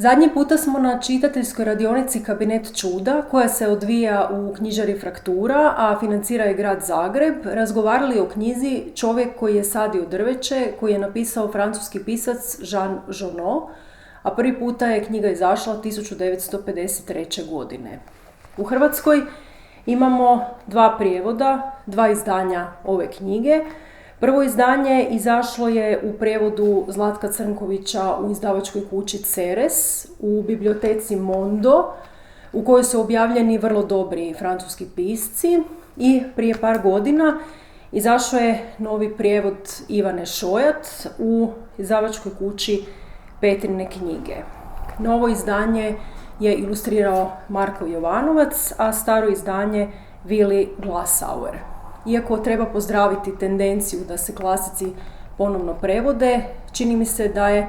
Zadnji puta smo na čitateljskoj radionici Kabinet čuda, koja se odvija u knjižari Fraktura, a financira je grad Zagreb, razgovarali o knjizi Čovjek koji je sadio drveće, koji je napisao francuski pisac Jean Genot, a prvi puta je knjiga izašla 1953. godine. U Hrvatskoj imamo 2 prijevoda, 2 izdanja ove knjige. Prvo izdanje izašlo je u prijevodu Zlatka Crnkovića u izdavačkoj kući Ceres u biblioteci Mondo, u kojoj su objavljeni vrlo dobri francuski pisci, i prije par godina izašao je novi prijevod Ivane Šojat u izdavačkoj kući Petrine knjige. Novo izdanje je ilustrirao Marko Jovanovac, a staro izdanje Vili Glasauer. Iako treba pozdraviti tendenciju da se klasici ponovno prevode, čini mi se da je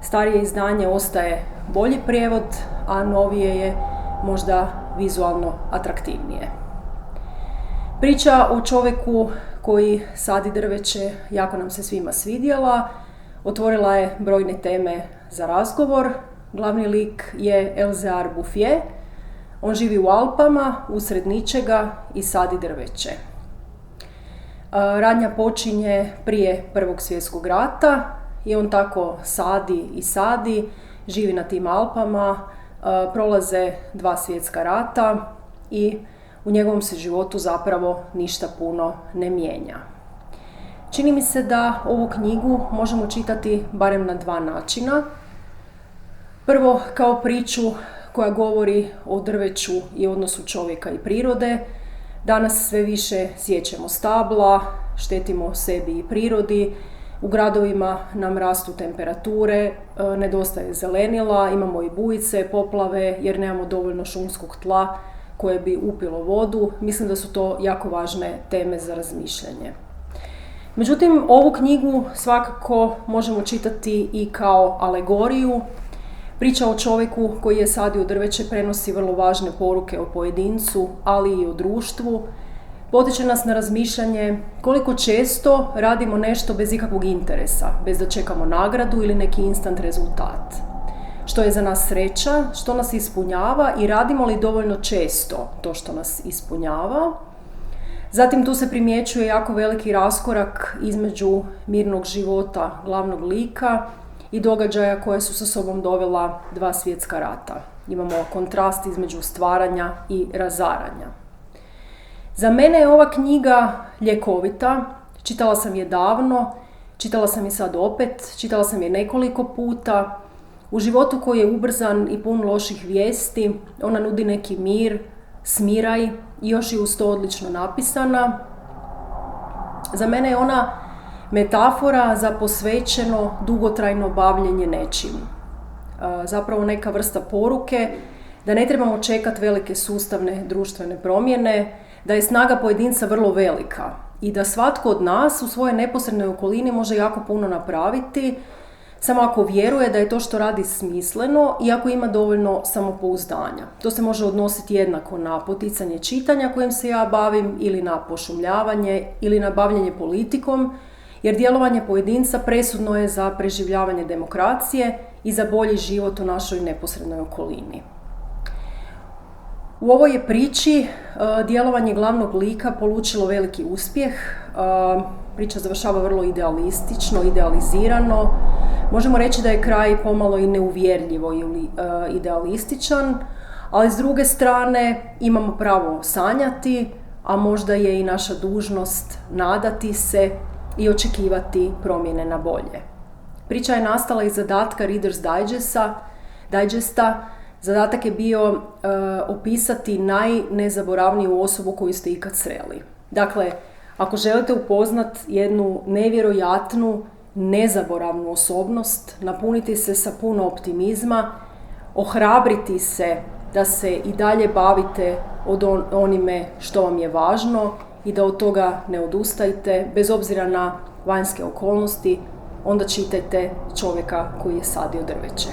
starije izdanje ostaje bolji prijevod, a novije je možda vizualno atraktivnije. Priča o čovjeku koji sadi drveće jako nam se svima svidjela, otvorila je brojne teme za razgovor. Glavni lik je Elzéar Bouffier. On živi u Alpama, usred ničega, i sadi drveće. Radnja počinje prije Prvog svjetskog rata i on tako sadi i sadi, živi na tim Alpama, prolaze 2 svjetska rata i u njegovom se životu zapravo ništa puno ne mijenja. Čini mi se da ovu knjigu možemo čitati barem na 2 načina. Prvo, kao priču koja govori o drveću i odnosu čovjeka i prirode. Danas sve više siječemo stabla, štetimo sebi i prirodi, u gradovima nam rastu temperature, nedostaje zelenila, imamo i bujice, poplave jer nemamo dovoljno šumskog tla koje bi upilo vodu. Mislim da su to jako važne teme za razmišljanje. Međutim, ovu knjigu svakako možemo čitati i kao alegoriju. Priča o čovjeku koji je sadio drveće prenosi vrlo važne poruke o pojedincu, ali i o društvu. Potiče nas na razmišljanje koliko često radimo nešto bez ikakvog interesa, bez da čekamo nagradu ili neki instant rezultat. Što je za nas sreća, što nas ispunjava i radimo li dovoljno često to što nas ispunjava. Zatim tu se primjećuje jako veliki raskorak između mirnog života glavnog lika i događaja koje su sa sobom dovela 2 svjetska rata. Imamo kontrast između stvaranja i razaranja. Za mene je ova knjiga ljekovita, čitala sam je davno, čitala sam je sad opet, čitala sam je nekoliko puta. U životu koji je ubrzan i pun loših vijesti, ona nudi neki mir, smiraj i još je uz to odlično napisana. Za mene je ona metafora za posvećeno, dugotrajno bavljenje nečim. Zapravo neka vrsta poruke da ne trebamo čekati velike sustavne društvene promjene, da je snaga pojedinca vrlo velika i da svatko od nas u svojoj neposrednoj okolini može jako puno napraviti, samo ako vjeruje da je to što radi smisleno i ako ima dovoljno samopouzdanja. To se može odnositi jednako na poticanje čitanja kojim se ja bavim, ili na pošumljavanje, ili na bavljenje politikom, jer djelovanje pojedinca presudno je za preživljavanje demokracije i za bolji život u našoj neposrednoj okolini. U ovoj je priči djelovanje glavnog lika polučilo veliki uspjeh. Priča završava vrlo idealistično, idealizirano. Možemo reći da je kraj pomalo i neuvjerljivo ili idealističan, ali s druge strane imamo pravo sanjati, a možda je i naša dužnost nadati se i očekivati promjene na bolje. Priča je nastala iz zadatka Reader's Digesta. Zadatak je bio opisati najnezaboravniju osobu koju ste ikad sreli. Dakle, ako želite upoznat jednu nevjerojatnu, nezaboravnu osobnost, napuniti se sa puno optimizma, ohrabriti se da se i dalje bavite onime što vam je važno i da od toga ne odustajte, bez obzira na vanjske okolnosti, onda čitajte Čovjeka koji je sadio drveće.